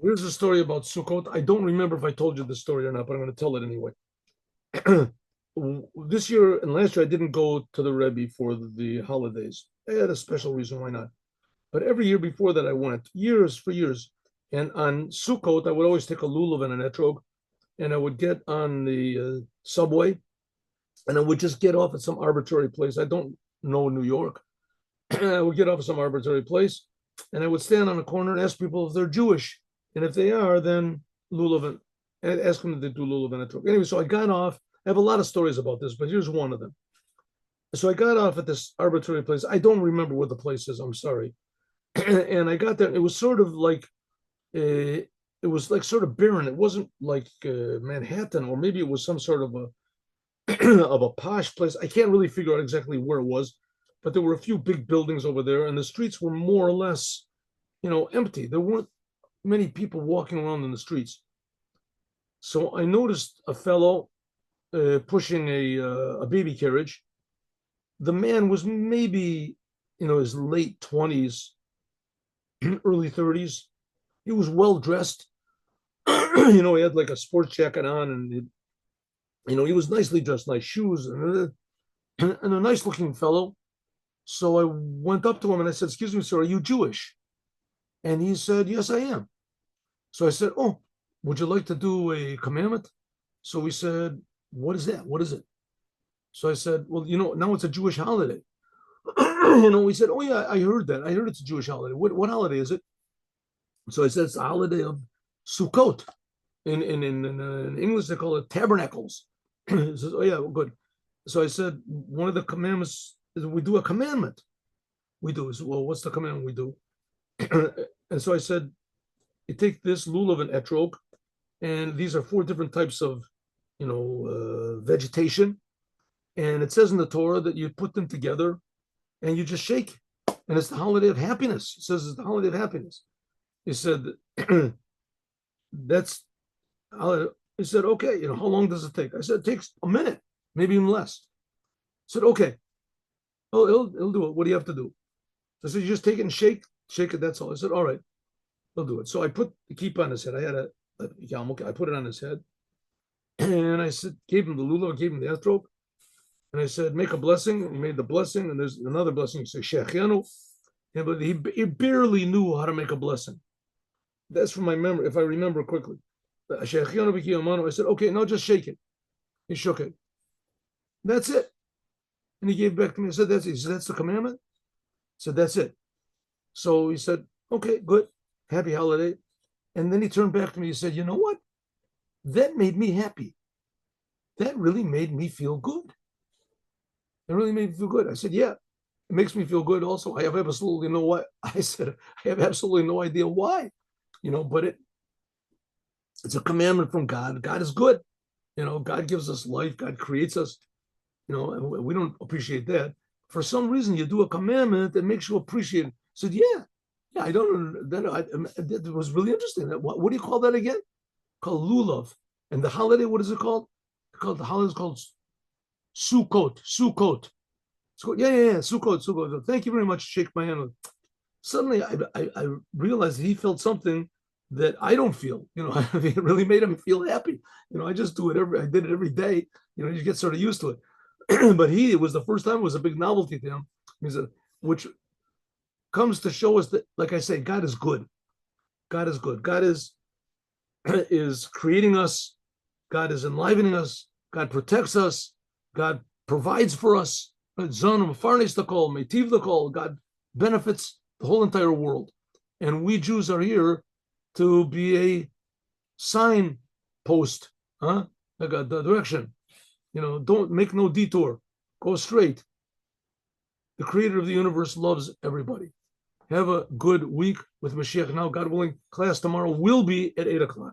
Here's a story about Sukkot. I don't remember if I told you the story or not, but I'm going to tell it anyway. This year and last year, I didn't go to the Rebbe for the holidays. I had a special reason why not. But every year before that, I went years for years. And on Sukkot, I would always take a Lulov and an Etrog, and I would get on the subway, and I would just get off at some arbitrary place. I don't know New York. I would get off at some arbitrary place, and I would stand on a corner and ask people if they're Jewish, and if they are, then Lulav and ask them if they do Lulav and Etrog. Anyway, so I got off. I have a lot of stories about this, but here's one of them. So I got off at this arbitrary place. I don't remember what the place is. I'm sorry. And I got there. And it was sort of like it was like sort of barren. It wasn't like Manhattan, or maybe it was some sort of a of a posh place. I can't really figure out exactly where it was, but there were a few big buildings over there, and the streets were more or less, empty. There weren't many people walking around in the streets. So I noticed a fellow pushing a baby carriage. The man was maybe, his late 20s, early 30s. He was well dressed. He had like a sports jacket on, and he was nicely dressed, nice shoes, and a nice looking fellow. So I went up to him and I said, "Excuse me, sir, are you Jewish?" And he said, "Yes, I am." So I said, "Oh, would you like to do a commandment?" So he said, "What is that? What is it?" So I said, "Well, now it's a Jewish holiday." He said, "Oh yeah, I heard that. I heard it's a Jewish holiday. What holiday is it?" So I said, "It's the holiday of Sukkot. In English, they call it tabernacles." He says, "Oh yeah, well, good." So I said, "One of the commandments is we do a commandment." We do. So, well, what's the commandment we do? And so I said, "You take this lulav and etrog, and these are four different types of, vegetation. And it says in the Torah that you put them together and you just shake. And it's the holiday of happiness." It says it's the holiday of happiness. He said, "That's," he said, "Okay, how long does it take?" I said, "It takes a minute, maybe even less." He said, "Okay, he'll do it. What do you have to do?" So I said, "You just take it and shake it. That's all." I said, "All right, he'll do it." So I put the kippah on his head. I had a yarmulke. I put it on his head, and I said, gave him the lulav, gave him the etrog, and I said, "Make a blessing." He made the blessing, and there's another blessing. He said, "Shechianu." Yeah, but he barely knew how to make a blessing. That's from my memory, if I remember quickly. I said, "Okay, now just shake it." He shook it. "That's it." And he gave it back to me. I said, "That's it." He said, "That's the commandment?" I said, "That's it." So he said, "Okay, good. Happy holiday." And then he turned back to me. He said, "You know what? That made me happy. That really made me feel good. It really made me feel good." I said, "Yeah, it makes me feel good also. I have absolutely no what." I said, "I have absolutely no idea why, but it's a commandment from God. God is good. God gives us life. God creates us. And we don't appreciate that. For some reason, you do a commandment that makes you appreciate it." I said, "Yeah, yeah, I don't know. That was really interesting. What do you call that again?" Called lulav. And the holiday, what is it called? The holiday is called Sukkot. Sukkot. So yeah, Sukkot, Sukkot. Thank you very much. Shake my hand. Suddenly, I realized he felt something that I don't feel. It really made him feel happy. I just do it I did it every day. You get sort of used to it. But it was the first time. It was a big novelty to him. He said, which comes to show us that, like I say, God is good. God is good. God is creating us. God is enlivening us. God protects us. God provides for us. God benefits the whole entire world. And we Jews are here to be a signpost, like a direction. Don't make no detour. Go straight. The creator of the universe loves everybody. Have a good week with Mashiach now. God willing, class tomorrow will be at 8 o'clock.